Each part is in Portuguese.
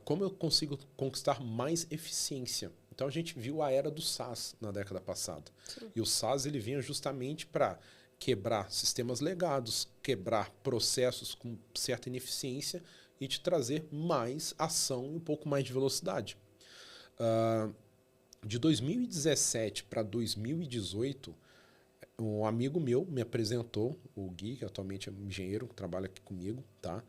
Como eu consigo conquistar mais eficiência? Então a gente viu a era do SaaS na década passada. Sim. E o SaaS ele vinha justamente para quebrar sistemas legados, quebrar processos com certa ineficiência e te trazer mais ação e um pouco mais de velocidade. De 2017 para 2018, um amigo meu me apresentou, o Gui, que atualmente é um engenheiro, que trabalha aqui comigo, tá?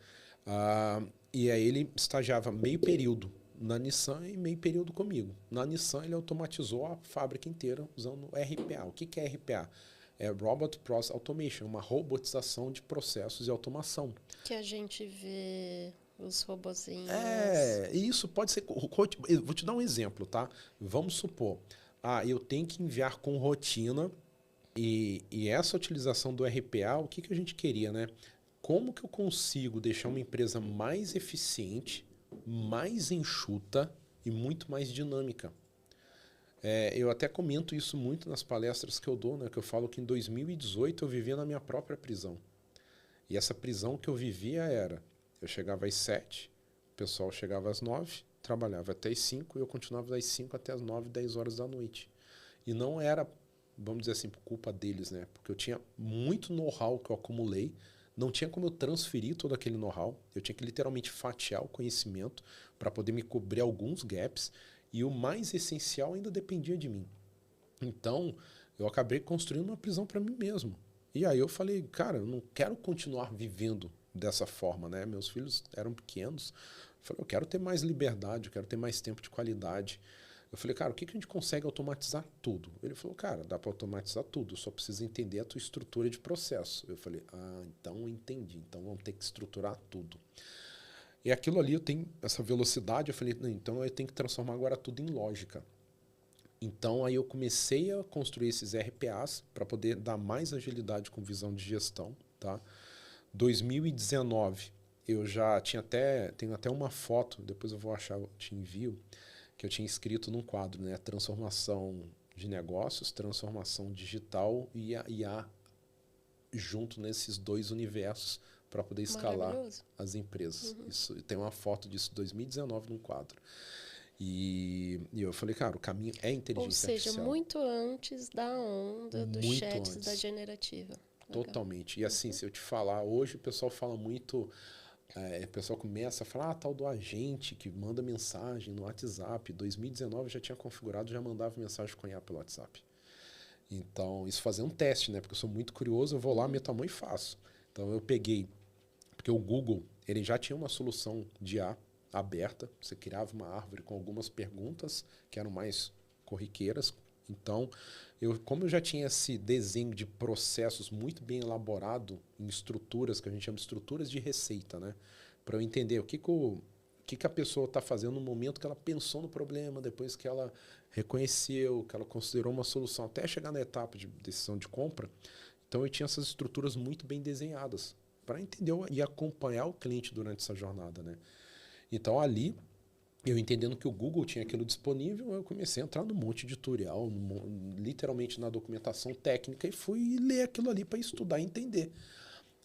E aí ele estagiava meio período na Nissan e meio período comigo. Na Nissan ele automatizou a fábrica inteira usando RPA. O que é RPA? É Robot Process Automation, uma robotização de processos e automação. Que a gente vê os robozinhos. E isso pode ser. Eu vou te dar um exemplo, tá? Vamos supor, eu tenho que enviar com rotina e essa utilização do RPA, o que a gente queria, né? Como que eu consigo deixar uma empresa mais eficiente, mais enxuta e muito mais dinâmica? Eu até comento isso muito nas palestras que eu dou, né? Que eu falo que em 2018 eu vivia na minha própria prisão. E essa prisão que eu vivia era, eu chegava às 7, o pessoal chegava às 9, trabalhava até às 5 e eu continuava das 5 até às 9, 10 horas da noite. E não era, vamos dizer assim, por culpa deles, né? Porque eu tinha muito know-how que eu acumulei, não tinha como eu transferir todo aquele know-how, eu tinha que literalmente fatiar o conhecimento para poder me cobrir alguns gaps e o mais essencial ainda dependia de mim. Então, eu acabei construindo uma prisão para mim mesmo. E aí eu falei, cara, eu não quero continuar vivendo dessa forma, né? Meus filhos eram pequenos. Eu falei, eu quero ter mais liberdade, eu quero ter mais tempo de qualidade. Eu falei, cara, o que a gente consegue automatizar tudo? Ele falou, cara, dá para automatizar tudo, eu só preciso entender a tua estrutura de processo. Eu falei, então eu entendi, então vamos ter que estruturar tudo. E aquilo ali eu tenho essa velocidade, eu falei, não, então eu tenho que transformar agora tudo em lógica. Então aí eu comecei a construir esses RPAs para poder dar mais agilidade com visão de gestão, tá? 2019 eu já tenho até uma foto, depois eu vou achar, eu te envio, que eu tinha escrito num quadro, né? Transformação de negócios, transformação digital e a IA junto nesses dois universos para poder escalar Maravilhoso. as empresas. Uhum. Isso, tem uma foto disso 2019 num quadro. E eu falei, cara, o caminho é Ou inteligência seja, artificial. muito antes da onda dos Muito chats da antes. generativa. Legal. Totalmente. E assim, Uhum. se eu te falar, hoje o pessoal fala muito. O pessoal começa a falar, tal do agente que manda mensagem no WhatsApp. 2019 eu já tinha configurado, já mandava mensagem com IA pelo WhatsApp. Então, isso fazer um teste, né? Porque eu sou muito curioso, eu vou lá, meto a mão e faço. Então eu peguei, porque o Google, ele já tinha uma solução de IA aberta. Você criava uma árvore com algumas perguntas que eram mais corriqueiras. Então, como eu já tinha esse desenho de processos muito bem elaborado em estruturas, que a gente chama de estruturas de receita, né? Para eu entender o que a pessoa está fazendo no momento que ela pensou no problema, depois que ela reconheceu, que ela considerou uma solução, até chegar na etapa de decisão de compra. Então, eu tinha essas estruturas muito bem desenhadas para entender e acompanhar o cliente durante essa jornada, né? Então, ali eu entendendo que o Google tinha aquilo disponível, eu comecei a entrar num monte de tutorial, literalmente na documentação técnica, e fui ler aquilo ali para estudar e entender.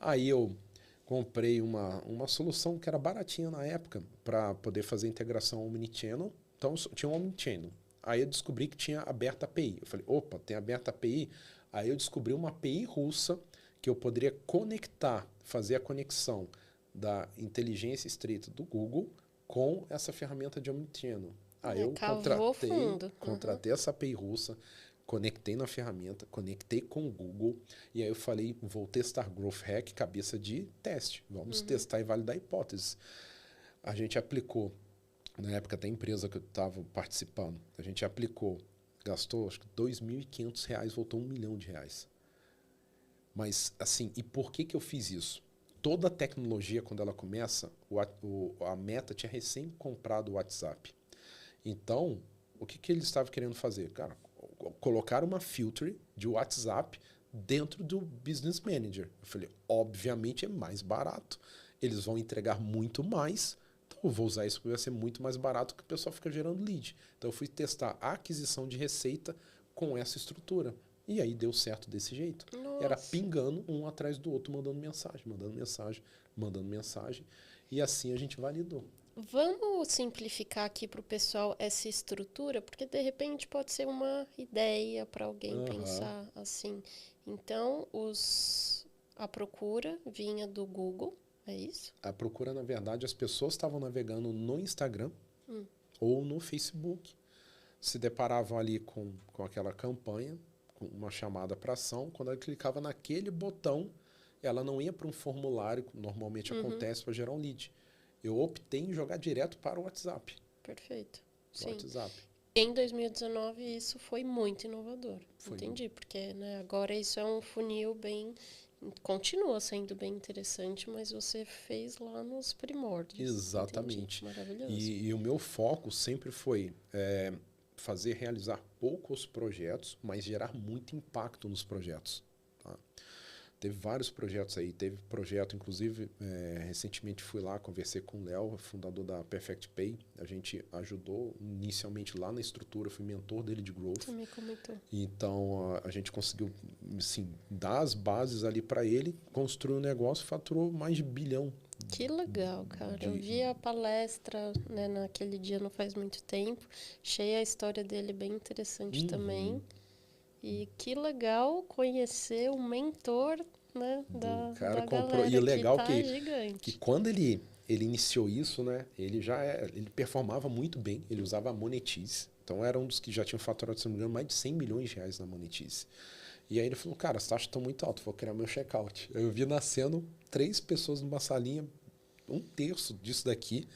Aí eu comprei uma solução que era baratinha na época para poder fazer integração omnichannel. Então tinha um omnichannel. Aí eu descobri que tinha aberta API. Eu falei, opa, tem aberta API? Aí eu descobri uma API russa que eu poderia conectar, fazer a conexão da inteligência estreita do Google com essa ferramenta de omnichannel. Aí eu Cavou fundo. Uhum. contratei essa API russa, conectei na ferramenta, conectei com o Google e aí eu falei, vou testar Growth Hack, cabeça de teste. Vamos testar e validar hipóteses. A gente aplicou, na época da empresa que eu estava participando, a gente aplicou, gastou acho que R$ 2.500, voltou R$ 1 milhão. Mas assim, e por que eu fiz isso? Toda a tecnologia, quando ela começa, a Meta tinha recém comprado o WhatsApp. Então, o que eles estavam querendo fazer? Cara, colocar uma filter de WhatsApp dentro do Business Manager. Eu falei, obviamente é mais barato. Eles vão entregar muito mais. Então eu vou usar isso porque vai ser muito mais barato que o pessoal fica gerando lead. Então eu fui testar a aquisição de receita com essa estrutura. E aí deu certo desse jeito. Era Nossa. pingando um atrás do outro, mandando mensagem, mandando mensagem, mandando mensagem. E assim a gente validou. Vamos simplificar aqui para o pessoal essa estrutura, porque de repente pode ser uma ideia para alguém pensar assim. Então, a procura vinha do Google, é isso? A procura, na verdade, as pessoas estavam navegando no Instagram ou no Facebook, se deparavam ali com aquela campanha, com uma chamada para ação. Quando ela clicava naquele botão, ela não ia para um formulário, que normalmente acontece para gerar um lead. Eu optei em jogar direto para o WhatsApp. Perfeito. Sim. WhatsApp. Em 2019, isso foi muito inovador. Entendi, porque né, agora isso é um funil bem... Continua sendo bem interessante, mas você fez lá nos primórdios. Exatamente. Entendi. Maravilhoso. E o meu foco sempre foi realizar poucos projetos, mas gerar muito impacto nos projetos. Tá? Teve vários projetos aí. Teve projeto, inclusive, recentemente fui lá, conversei com o Léo, fundador da Perfect Pay. A gente ajudou inicialmente lá na estrutura, fui mentor dele de growth. Você me comentou. Então, a gente conseguiu assim, dar as bases ali para ele, construir um negócio, faturou mais de $1 bilhão. Que legal, cara. Eu vi a palestra, né, naquele dia, não faz muito tempo. Achei a história dele bem interessante também. E que legal conhecer o mentor, né, da galera, e o legal que tá gigante. Que quando ele iniciou isso, né, ele performava muito bem, ele usava a Monetize. Então era um dos que já tinham faturado, se não me engano, mais de R$100 milhões na Monetize. E aí ele falou, cara, as taxas estão muito altas, vou criar meu checkout. Eu vi nascendo 3 pessoas numa salinha, 1/3 disso daqui,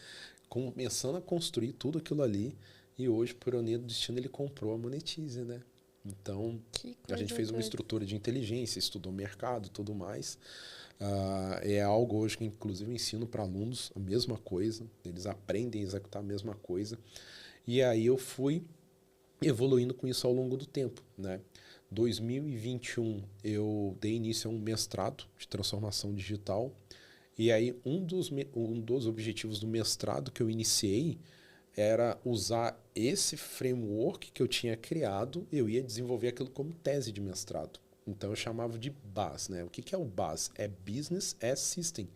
começando a construir tudo aquilo ali. E hoje, por ironia do destino, ele comprou a Monetize, né? Então, a gente fez uma estrutura de inteligência, estudou mercado e tudo mais. É algo hoje que, inclusive, eu ensino para alunos a mesma coisa. Eles aprendem a executar a mesma coisa. E aí eu fui evoluindo com isso ao longo do tempo, né? 2021, eu dei início a um mestrado de transformação digital. E aí, um dos objetivos do mestrado que eu iniciei era usar esse framework que eu tinha criado, eu ia desenvolver aquilo como tese de mestrado. Então eu chamava de BAS, né? O que é o BAS? É Business as System.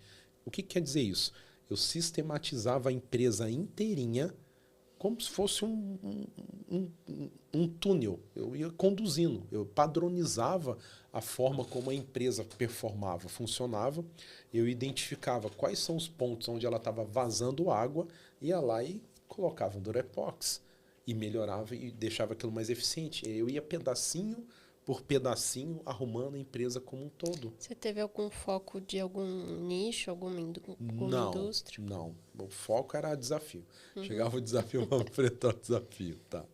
O que quer dizer isso? Eu sistematizava a empresa inteirinha como se fosse um túnel. Eu ia conduzindo, eu padronizava a forma como a empresa performava, funcionava. Eu identificava quais são os pontos onde ela estava vazando água, ia lá e colocava um Durepox e melhorava e deixava aquilo mais eficiente. Eu ia pedacinho por pedacinho arrumando a empresa como um todo. Você teve algum foco de algum nicho, alguma indústria? Não. O foco era desafio. Chegava o desafio, vamos enfrentar o desafio. Tá.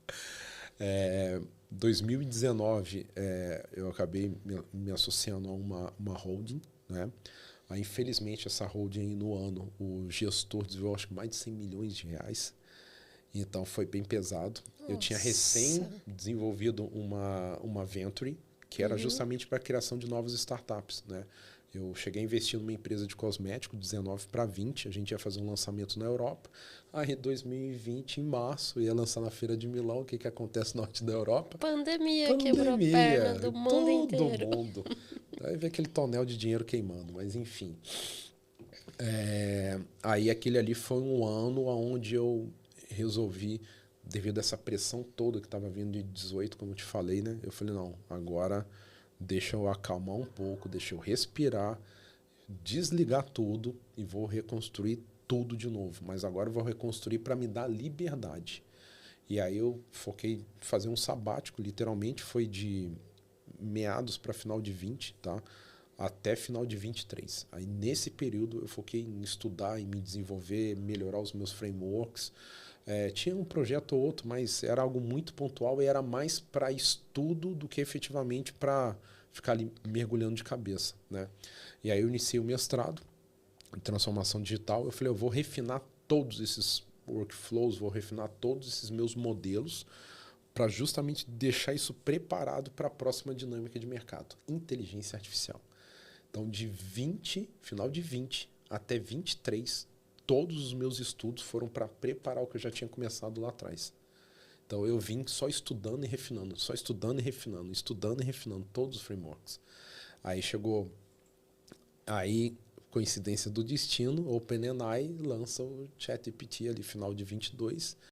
2019, eu acabei me associando a uma holding, né? Aí, infelizmente, essa holding aí no ano, o gestor desviou acho que mais de R$100 milhões. Então foi bem pesado. Nossa. Eu tinha recém desenvolvido uma venture que era justamente para a criação de novas startups, né? Eu cheguei a investir numa empresa de cosmético, 19 para 20, a gente ia fazer um lançamento na Europa. Aí, em 2020, em março, ia lançar na Feira de Milão. O que acontece no norte da Europa? Pandemia quebrou a perna do mundo inteiro. Todo mundo. Aí vê aquele tonel de dinheiro queimando, mas enfim. Aí aquele ali foi um ano onde eu resolvi, devido a essa pressão toda que estava vindo de 18, como eu te falei, né? Eu falei, não, agora deixa eu acalmar um pouco, deixa eu respirar, desligar tudo e vou reconstruir tudo de novo. Mas agora eu vou reconstruir para me dar liberdade. E aí eu foquei em fazer um sabático, literalmente foi de meados para final de 20, tá? Até final de 23. Aí nesse período eu foquei em estudar, em me desenvolver, melhorar os meus frameworks. Tinha um projeto ou outro, mas era algo muito pontual e era mais para estudo do que efetivamente para ficar ali mergulhando de cabeça, né? E aí eu iniciei o mestrado em transformação digital. Eu falei, eu vou refinar todos esses workflows, vou refinar todos esses meus modelos para justamente deixar isso preparado para a próxima dinâmica de mercado, inteligência artificial. Então, final de 20 até 23, todos os meus estudos foram para preparar o que eu já tinha começado lá atrás. Então, eu vim só estudando e refinando, estudando e refinando todos os frameworks. Aí coincidência do destino, OpenAI lança o ChatGPT ali final de 22